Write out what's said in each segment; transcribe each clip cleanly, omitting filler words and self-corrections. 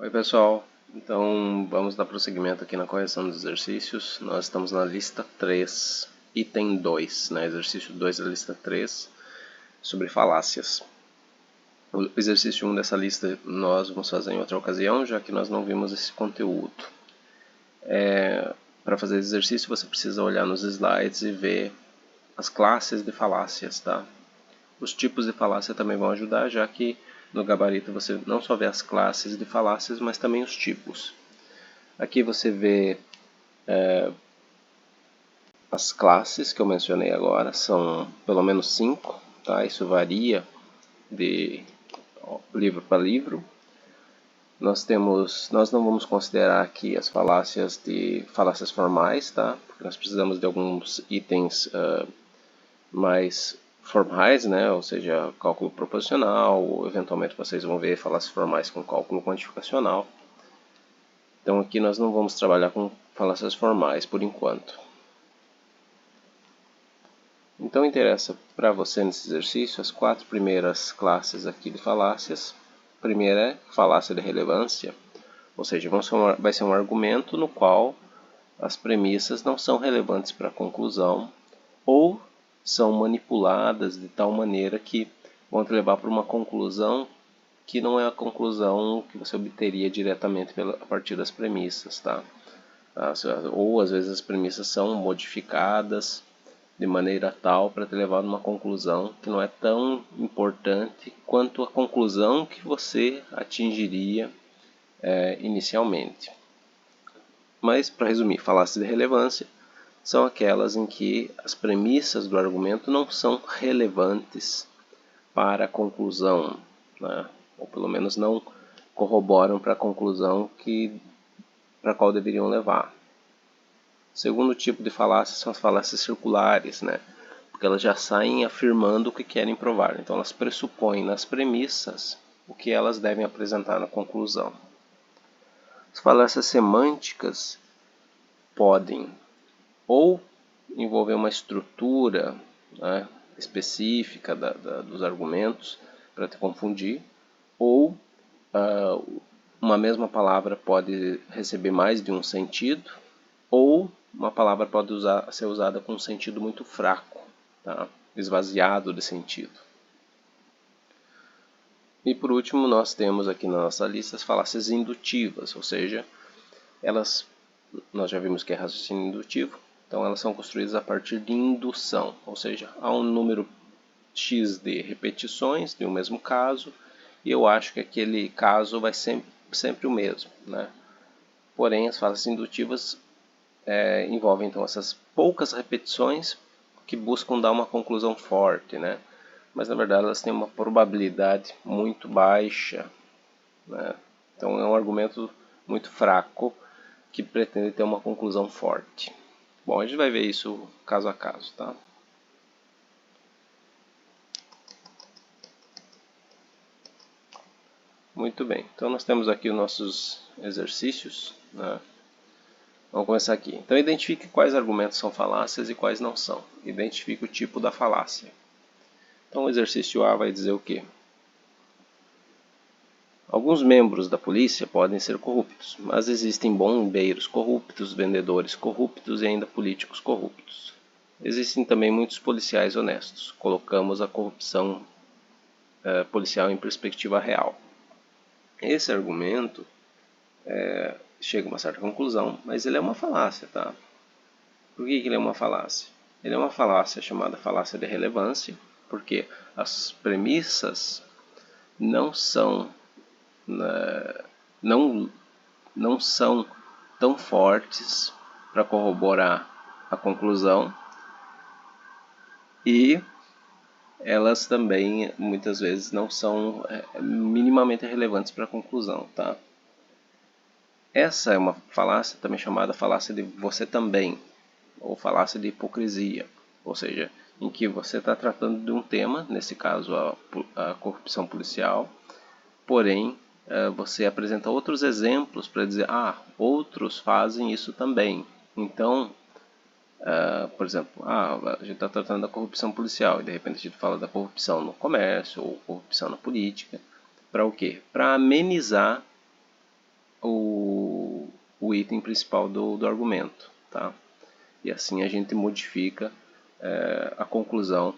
Oi pessoal, então vamos dar prosseguimento aqui na correção dos exercícios. Nós estamos na lista 3, item 2, exercício 2 da lista 3, sobre falácias. O exercício 1 dessa lista nós vamos fazer em outra ocasião, já que nós não vimos esse conteúdo. Para fazer esse exercício você precisa olhar nos slides e ver as classes de falácias, tá? Os tipos de falácia também vão ajudar, já que no gabarito você não só vê as classes de falácias, mas também os tipos. Aqui você vê as classes que eu mencionei agora, são pelo menos 5, tá? Isso varia de livro para livro. Nós não vamos considerar aqui as falácias formais, tá? Porque nós precisamos de alguns itens mais formais, né? Ou seja, cálculo proposicional, ou eventualmente vocês vão ver falácias formais com cálculo quantificacional. Então aqui nós não vamos trabalhar com falácias formais por enquanto. Então interessa para você nesse exercício as 4 primeiras classes aqui de falácias. A primeira é falácia de relevância, ou seja, vai ser um argumento no qual as premissas não são relevantes para a conclusão ou são manipuladas de tal maneira que vão te levar para uma conclusão que não é a conclusão que você obteria diretamente a partir das premissas, tá? Ou às vezes as premissas são modificadas de maneira tal para te levar a uma conclusão que não é tão importante quanto a conclusão que você atingiria inicialmente. Mas, para resumir, falácias de relevância são aquelas em que as premissas do argumento não são relevantes para a conclusão, né? Ou pelo menos não corroboram para a conclusão para a qual deveriam levar. O segundo tipo de falácia são as falácias circulares, né? Porque elas já saem afirmando o que querem provar. Então elas pressupõem nas premissas o que elas devem apresentar na conclusão. As falácias semânticas podem ou envolver uma estrutura, né, específica dos argumentos para te confundir, ou uma mesma palavra pode receber mais de um sentido, ou uma palavra pode ser usada com um sentido muito fraco, tá? Esvaziado de sentido. E por último nós temos aqui na nossa lista as falácias indutivas, ou seja, nós já vimos que é raciocínio indutivo, então elas são construídas a partir de indução, ou seja, há um número X de repetições de um mesmo caso, e eu acho que aquele caso vai sempre o mesmo, né? Porém, as falácias indutivas envolvem então essas poucas repetições que buscam dar uma conclusão forte, né? Mas na verdade elas têm uma probabilidade muito baixa, né? Então é um argumento muito fraco que pretende ter uma conclusão forte. Bom, a gente vai ver isso caso a caso, tá? Muito bem, então nós temos aqui os nossos exercícios, né? Vamos começar aqui. Então identifique quais argumentos são falácias e quais não são. Identifique o tipo da falácia. Então o exercício A vai dizer o quê? Alguns membros da polícia podem ser corruptos, mas existem bombeiros corruptos, vendedores corruptos e ainda políticos corruptos. Existem também muitos policiais honestos. Colocamos a corrupção policial em perspectiva real. Esse argumento chega a uma certa conclusão, mas ele é uma falácia, tá? Por que ele é uma falácia? Ele é uma falácia chamada falácia de relevância, porque as premissas não são não são tão fortes para corroborar a conclusão e elas também muitas vezes não são minimamente relevantes para a conclusão, tá? Essa é uma falácia também chamada falácia de você também, ou falácia de hipocrisia, ou seja, em que você está tratando de um tema, nesse caso a corrupção policial, porém você apresenta outros exemplos para dizer, outros fazem isso também. Então, por exemplo, a gente está tratando da corrupção policial e de repente a gente fala da corrupção no comércio ou corrupção na política. Para o quê? Para amenizar o item principal do argumento, tá? E assim a gente modifica a conclusão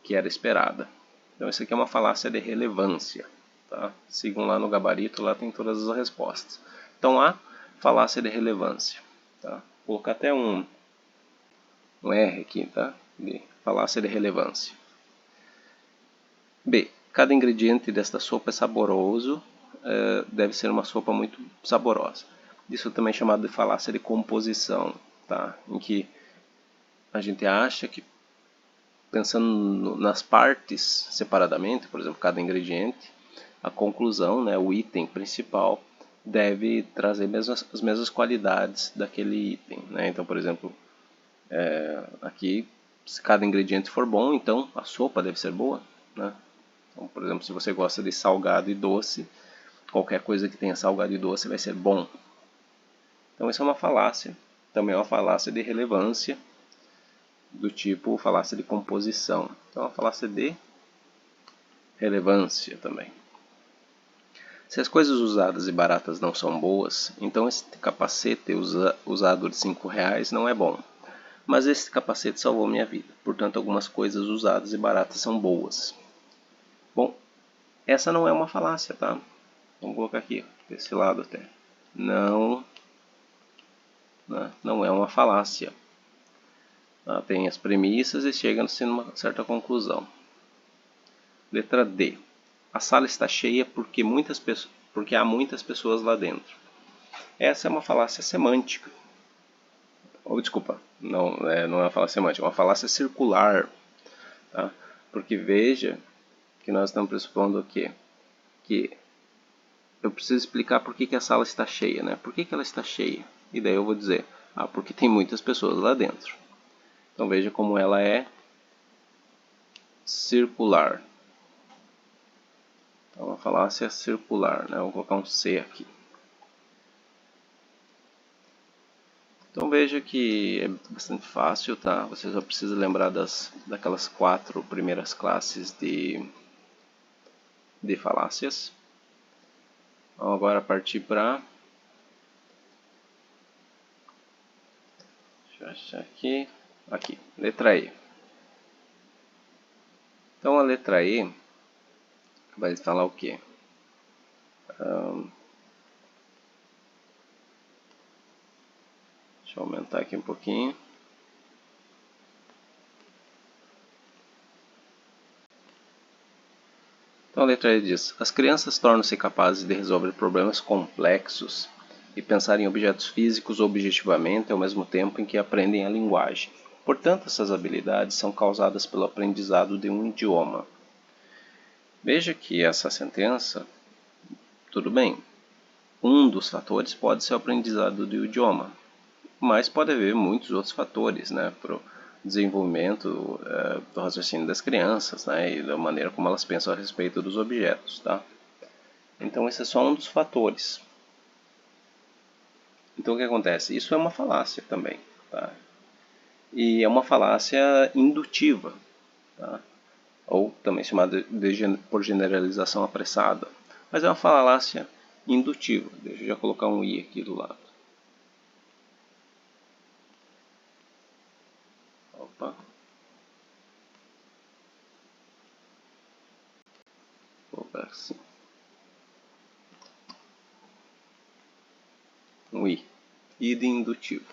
que era esperada. Então isso aqui é uma falácia de relevância, tá? Sigam lá no gabarito, lá tem todas as respostas. Então A, falácia de relevância, tá? Vou colocar até um R aqui, tá? De falácia de relevância. B, cada ingrediente desta sopa é saboroso, deve ser uma sopa muito saborosa. Isso também é chamado de falácia de composição, tá? Em que a gente acha que, pensando nas partes separadamente, por exemplo, cada ingrediente, a conclusão, né, o item principal, deve trazer as mesmas qualidades daquele item, né? Então, por exemplo, aqui, se cada ingrediente for bom, então a sopa deve ser boa, né? Então, por exemplo, se você gosta de salgado e doce, qualquer coisa que tenha salgado e doce vai ser bom. Então isso é uma falácia, também é uma falácia de relevância, do tipo falácia de composição. Então é uma falácia de relevância também. Se as coisas usadas e baratas não são boas, então esse capacete usado de R$5 não é bom. Mas esse capacete salvou minha vida, portanto algumas coisas usadas e baratas são boas. Bom, essa não é uma falácia, tá? Vamos colocar aqui, desse lado até. Não é uma falácia. Ela tem as premissas e chega-se numa certa conclusão. Letra D. A sala está cheia porque há muitas pessoas lá dentro. Essa é uma falácia semântica. Desculpa, não é uma falácia semântica, é uma falácia circular. Tá? Porque veja que nós estamos pressupondo o quê? Que eu preciso explicar por que a sala está cheia, né? Por que ela está cheia? E daí eu vou dizer, porque tem muitas pessoas lá dentro. Então veja como ela é circular. É uma falácia circular, né? Vou colocar um C aqui. Então veja que é bastante fácil, tá? Você só precisa lembrar daquelas 4 primeiras classes de falácias. Vamos agora partir para... Deixa eu achar aqui. Aqui, letra E. Então a letra E vai falar o quê? Deixa eu aumentar aqui um pouquinho. Então a letra E diz: as crianças tornam-se capazes de resolver problemas complexos e pensar em objetos físicos objetivamente ao mesmo tempo em que aprendem a linguagem. Portanto, essas habilidades são causadas pelo aprendizado de um idioma. Veja que essa sentença, tudo bem, um dos fatores pode ser o aprendizado do idioma, mas pode haver muitos outros fatores, né, para o desenvolvimento do raciocínio das crianças, né, e da maneira como elas pensam a respeito dos objetos, tá? Então esse é só um dos fatores. Então o que acontece? Isso é uma falácia também, tá? E é uma falácia indutiva, tá? Ou também chamada por generalização apressada. Mas é uma falácia indutiva. Deixa eu já colocar um i aqui do lado. Opa. Vou colocar assim. Um i. I de indutivo.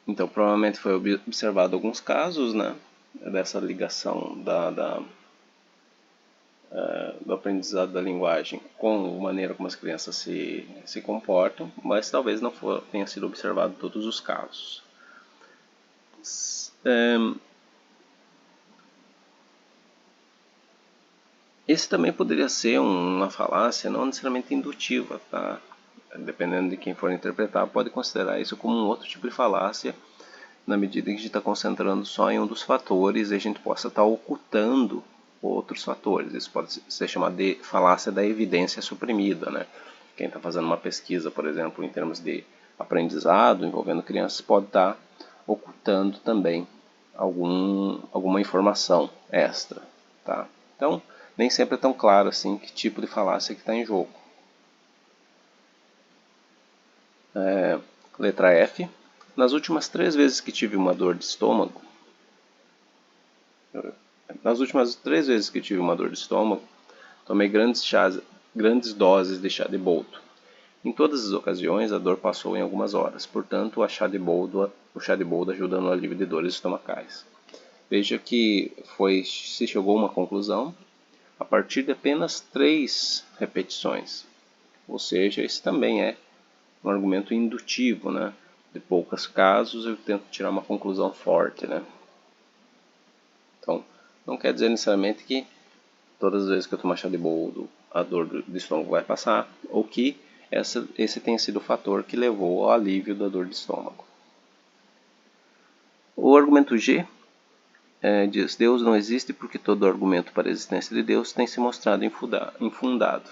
Então, provavelmente foi observado alguns casos, né, dessa ligação do aprendizado da linguagem com a maneira como as crianças se comportam, mas talvez não tenha sido observado todos os casos. Esse também poderia ser uma falácia não necessariamente indutiva, tá? Dependendo de quem for interpretar, pode considerar isso como um outro tipo de falácia, na medida em que a gente está concentrando só em um dos fatores e a gente possa estar ocultando outros fatores. Isso pode ser chamado de falácia da evidência suprimida, né? Quem está fazendo uma pesquisa, por exemplo, em termos de aprendizado envolvendo crianças, pode estar ocultando também alguma informação extra. Tá? Então, nem sempre é tão claro assim que tipo de falácia que está em jogo. Letra F. Nas últimas 3 vezes que tive uma dor de estômago, tomei grandes doses de chá de boldo. Em todas as ocasiões, a dor passou em algumas horas, portanto, o chá de boldo ajuda no alívio de dores estomacais. Veja que se chegou a uma conclusão a partir de apenas 3 repetições. Ou seja, esse também é um argumento indutivo, né? De poucos casos eu tento tirar uma conclusão forte, né? Então, não quer dizer necessariamente que todas as vezes que eu tomar chá de boldo a dor do estômago vai passar, ou que esse tenha sido o fator que levou ao alívio da dor de estômago. O argumento G diz: Deus não existe porque todo argumento para a existência de Deus tem se mostrado infundado.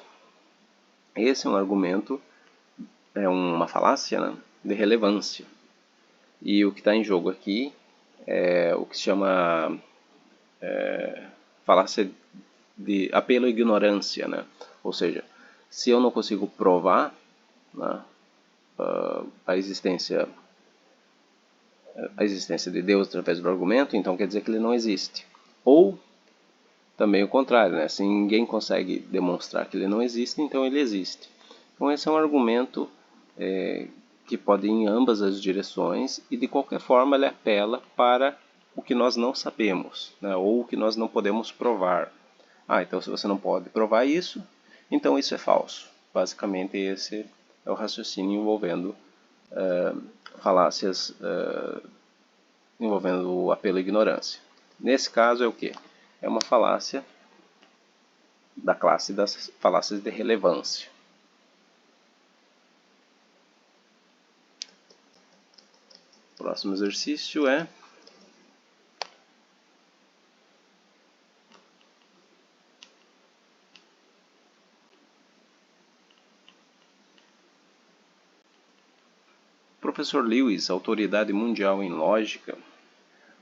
Esse é um argumento, é uma falácia, né, de relevância. E o que está em jogo aqui é o que se chama falácia de apelo à ignorância, né? Ou seja, se eu não consigo provar, né, a existência de Deus através do argumento, então quer dizer que ele não existe. Ou também o contrário, né? Se ninguém consegue demonstrar que ele não existe, então ele existe. Então esse é um argumento que pode ir em ambas as direções e de qualquer forma ele apela para o que nós não sabemos, né? Ou o que nós não podemos provar. Então se você não pode provar isso, então isso é falso. Basicamente esse é o raciocínio envolvendo falácias envolvendo o apelo à ignorância. Nesse caso é o que? É uma falácia da classe das falácias de relevância. O próximo exercício é o professor Lewis, autoridade mundial em lógica,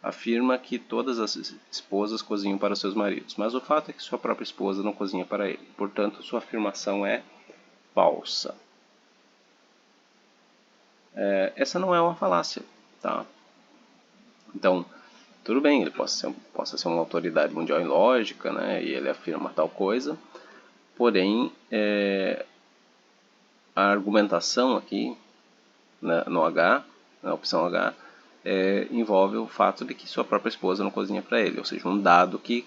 afirma que todas as esposas cozinham para seus maridos, mas o fato é que sua própria esposa não cozinha para ele. Portanto, sua afirmação é falsa. Essa não é uma falácia, tá? Então, tudo bem, ele possa ser uma autoridade mundial em lógica, né? E ele afirma tal coisa, porém, a argumentação aqui, né, no H, na opção H, envolve o fato de que sua própria esposa não cozinha para ele, ou seja, um dado que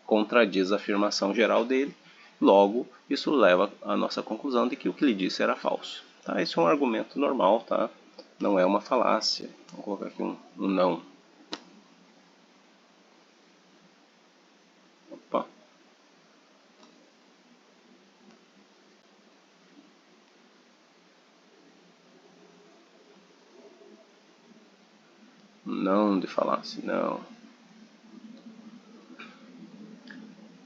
contradiz a afirmação geral dele, logo isso leva à nossa conclusão de que o que ele disse era falso. Tá? Isso é um argumento normal, tá? Não é uma falácia. Vou colocar aqui um não. Opa. Não de falácia, não.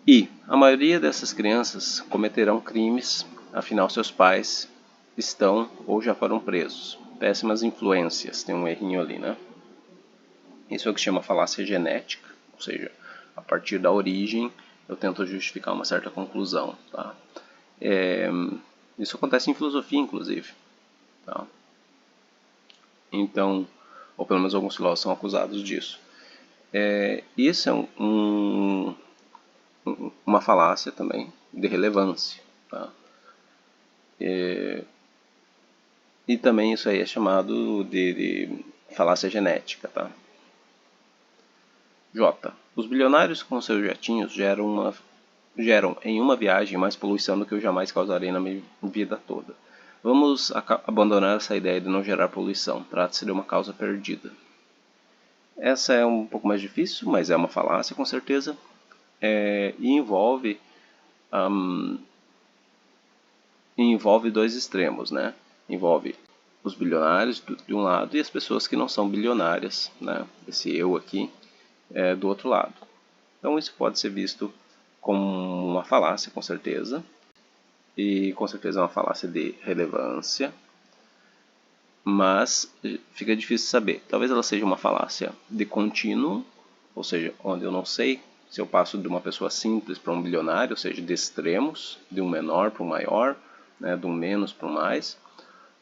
E a maioria dessas crianças cometerão crimes, afinal seus pais estão ou já foram presos. Péssimas influências, tem um errinho ali, né? Isso é o que se chama falácia genética, ou seja, a partir da origem eu tento justificar uma certa conclusão. Tá? Isso acontece em filosofia, inclusive. Tá? Então, ou pelo menos alguns filósofos são acusados disso. Isso é uma falácia também de relevância. Tá? E também isso aí é chamado de falácia genética. Tá? J. Os bilionários com seus jatinhos geram em uma viagem mais poluição do que eu jamais causarei na minha vida toda. Vamos abandonar essa ideia de não gerar poluição. Trata-se de uma causa perdida. Essa é um pouco mais difícil, mas é uma falácia com certeza. E envolve dois extremos, né? Envolve os bilionários de um lado e as pessoas que não são bilionárias, né? Esse eu aqui do outro lado. Então isso pode ser visto como uma falácia, com certeza. E com certeza é uma falácia de relevância. mas fica difícil saber. Talvez ela seja uma falácia de contínuo, ou seja, onde eu não sei se eu passo de uma pessoa simples para um bilionário, ou seja, de extremos, de um menor para um maior, né, de um menos para um mais,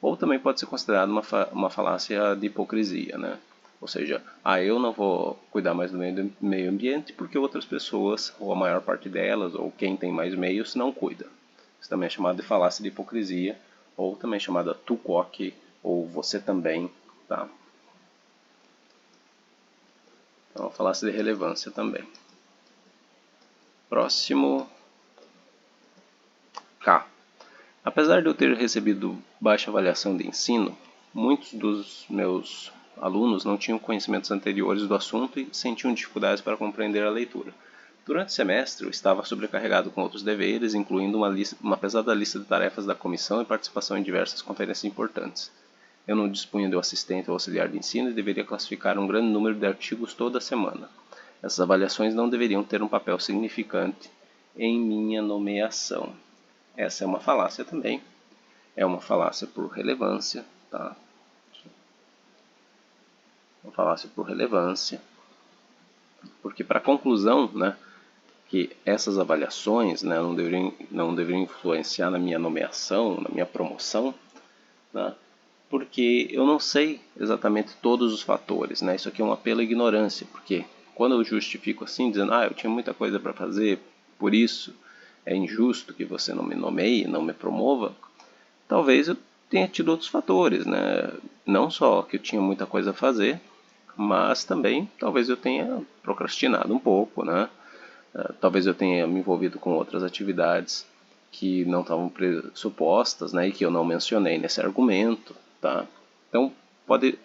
ou também pode ser considerada uma falácia de hipocrisia, né? Ou seja, eu não vou cuidar mais do meio ambiente porque outras pessoas, ou a maior parte delas, ou quem tem mais meios, não cuida. Isso também é chamado de falácia de hipocrisia, ou também chamada tucoque, ou você também, tá? Então, falácia de relevância também. Próximo, K. Apesar de eu ter recebido baixa avaliação de ensino, muitos dos meus alunos não tinham conhecimentos anteriores do assunto e sentiam dificuldades para compreender a leitura. Durante o semestre, eu estava sobrecarregado com outros deveres, incluindo uma pesada lista de tarefas da comissão e participação em diversas conferências importantes. Eu não dispunha de um assistente ou auxiliar de ensino e deveria classificar um grande número de artigos toda semana. Essas avaliações não deveriam ter um papel significante em minha nomeação. Essa é uma falácia também. É uma falácia por relevância, tá? Uma falácia por relevância. Porque para a conclusão, né, que essas avaliações, né, não deveriam influenciar na minha nomeação, na minha promoção, né, porque eu não sei exatamente todos os fatores, né? Isso aqui é um apelo à ignorância, porque quando eu justifico assim, dizendo, eu tinha muita coisa para fazer, por isso é injusto que você não me nomeie, não me promova, talvez eu tenha tido outros fatores, né? Não só que eu tinha muita coisa a fazer, mas também talvez eu tenha procrastinado um pouco, né? Talvez eu tenha me envolvido com outras atividades que não estavam pressupostas, né? E que eu não mencionei nesse argumento, tá? Então pode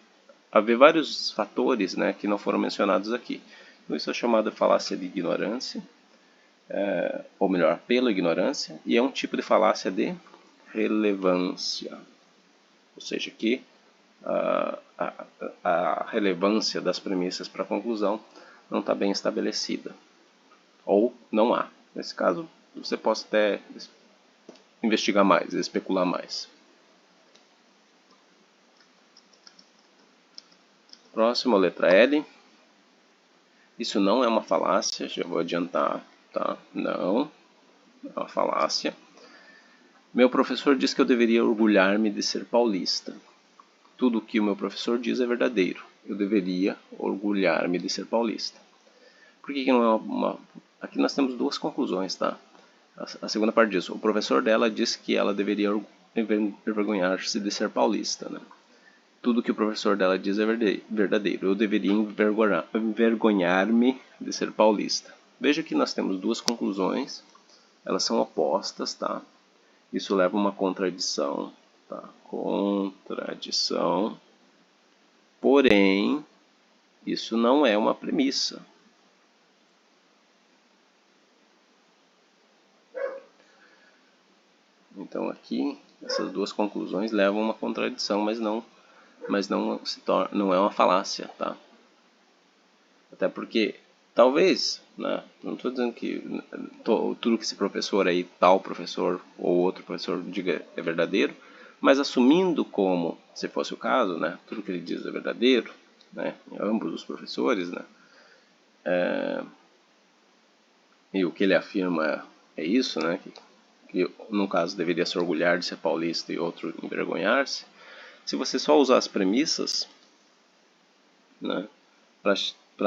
haver vários fatores, né? Que não foram mencionados aqui. Então, isso é chamado de falácia de ignorância, ou melhor, pela ignorância, e é um tipo de falácia de relevância. Ou seja, que a relevância das premissas para a conclusão não está bem estabelecida. Ou não há. Nesse caso, você pode até investigar mais, especular mais. Próximo, a letra L. Isso não é uma falácia, já vou adiantar, tá? Não, é uma falácia. Meu professor diz que eu deveria orgulhar-me de ser paulista. Tudo o que o meu professor diz é verdadeiro. Eu deveria orgulhar-me de ser paulista. Por que não é uma... Aqui nós temos duas conclusões, tá? A segunda parte disso. O professor dela disse que ela deveria envergonhar-se de ser paulista, né? Tudo que o professor dela diz é verdadeiro. Eu deveria envergonhar-me de ser paulista. Veja que nós temos duas conclusões. Elas são opostas, tá? Isso leva a uma contradição, tá? Contradição. Porém, isso não é uma premissa. Então aqui, essas duas conclusões levam a uma contradição, mas não não é uma falácia, tá? Até porque, talvez, né, não estou dizendo que tudo que esse professor aí, tal professor ou outro professor diga é verdadeiro, mas assumindo como, se fosse o caso, né, tudo que ele diz é verdadeiro, né, em ambos os professores, né, e o que ele afirma é isso, né, que num caso deveria se orgulhar de ser paulista e outro envergonhar-se. Se você só usar as premissas, né, para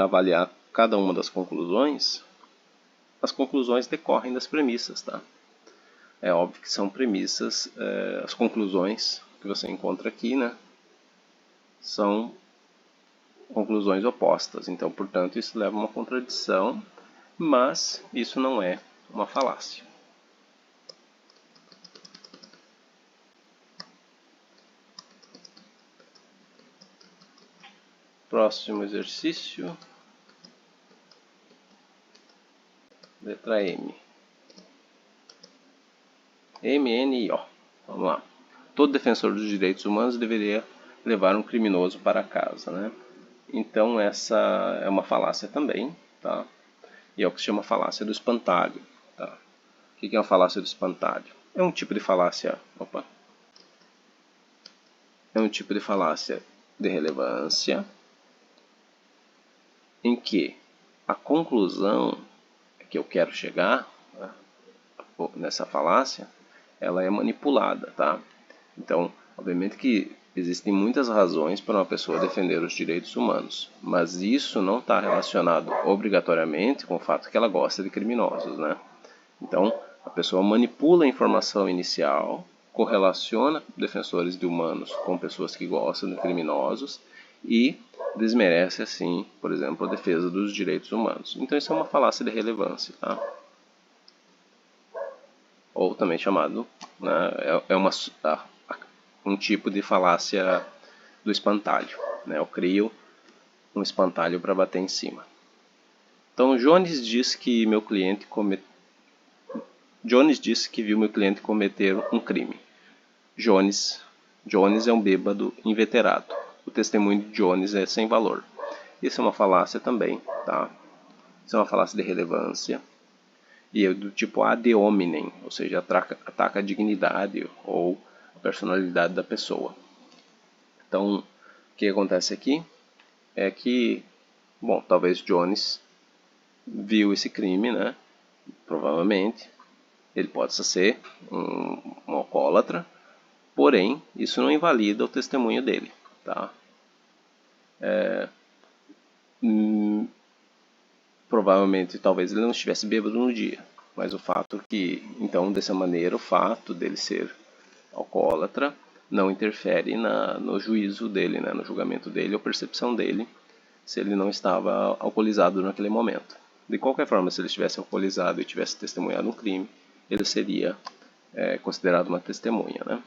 avaliar cada uma das conclusões, as conclusões decorrem das premissas, tá? É óbvio que são premissas, as conclusões que você encontra aqui, né, são conclusões opostas. Então, portanto, isso leva a uma contradição, mas isso não é uma falácia. Próximo exercício. Letra M. MNIO. Vamos lá. Todo defensor dos direitos humanos deveria levar um criminoso para casa, né? Então essa é uma falácia também, tá? E é o que se chama falácia do espantalho, tá? O que é uma falácia do espantalho? É um tipo de falácia, é um tipo de falácia de relevância em que a conclusão que eu quero chegar, né, nessa falácia, ela é manipulada, tá? Então, obviamente que existem muitas razões para uma pessoa defender os direitos humanos, mas isso não está relacionado obrigatoriamente com o fato que ela gosta de criminosos, né? Então, a pessoa manipula a informação inicial, correlaciona defensores de humanos com pessoas que gostam de criminosos e desmerece, assim, por exemplo, a defesa dos direitos humanos. Então, isso é uma falácia de relevância, tá? Ou também chamado, né, um tipo de falácia do espantalho, né? Eu crio um espantalho para bater em cima. Então, Jones disse que viu meu cliente cometer um crime. Jones é um bêbado inveterado. O testemunho de Jones é sem valor. Isso é uma falácia também, tá? Isso é uma falácia de relevância. E é do tipo ad hominem, ou seja, ataca a dignidade ou a personalidade da pessoa. Então, o que acontece aqui é que, bom, talvez Jones viu esse crime, né? Provavelmente. Ele pode ser um alcoólatra, porém, isso não invalida o testemunho dele, tá? Provavelmente, talvez ele não estivesse bêbado no dia, mas o fato que, então, dessa maneira, o fato dele ser alcoólatra não interfere no juízo dele, né, no julgamento dele ou percepção dele, se ele não estava alcoolizado naquele momento. De qualquer forma, se ele estivesse alcoolizado e tivesse testemunhado um crime, ele seria considerado uma testemunha, né?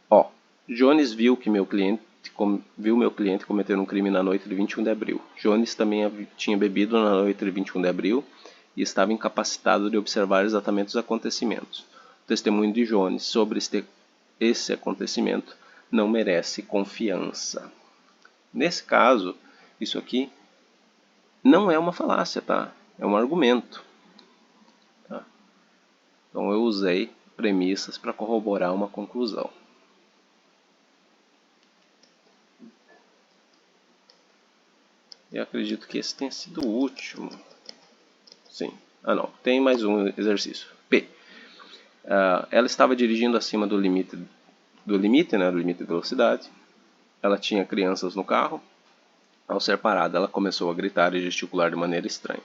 Ó, Jones viu meu cliente cometer um crime na noite de 21 de abril. Jones também tinha bebido na noite de 21 de abril e estava incapacitado de observar exatamente os acontecimentos. O testemunho de Jones sobre esse acontecimento não merece confiança. Nesse caso, isso aqui não é uma falácia, tá? É um argumento. Tá? Então eu usei premissas para corroborar uma conclusão. Eu acredito que esse tenha sido o último. Sim. Ah, não. Tem mais um exercício. P. Ela estava dirigindo acima do limite, né, do limite de velocidade. Ela tinha crianças no carro. Ao ser parada, ela começou a gritar e gesticular de maneira estranha.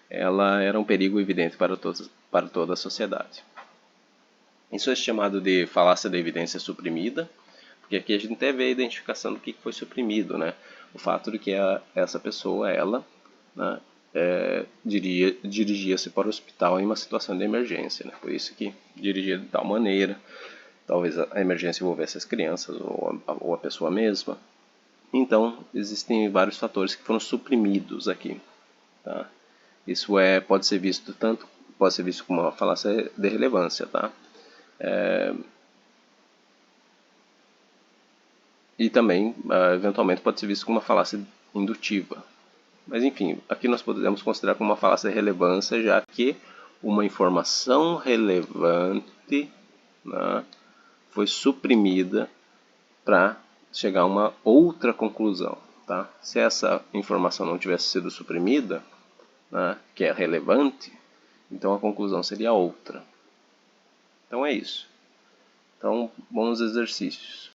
Ela era um perigo evidente para toda a sociedade. Isso é chamado de falácia da evidência suprimida, porque aqui a gente até vê a identificação do que foi suprimido, né? O fato de que essa pessoa, ela, né, dirigia-se para o hospital em uma situação de emergência, né? Por isso que dirigia de tal maneira, talvez a emergência envolvesse as crianças ou a pessoa mesma. Então, existem vários fatores que foram suprimidos aqui, tá? Isso pode ser visto como uma falácia de relevância, tá? E também, eventualmente, pode ser visto como uma falácia indutiva. Mas, enfim, aqui nós podemos considerar como uma falácia de relevância, já que uma informação relevante, né, foi suprimida para chegar a uma outra conclusão. Tá? Se essa informação não tivesse sido suprimida, né, que é relevante, então a conclusão seria outra. Então é isso. Então, bons exercícios.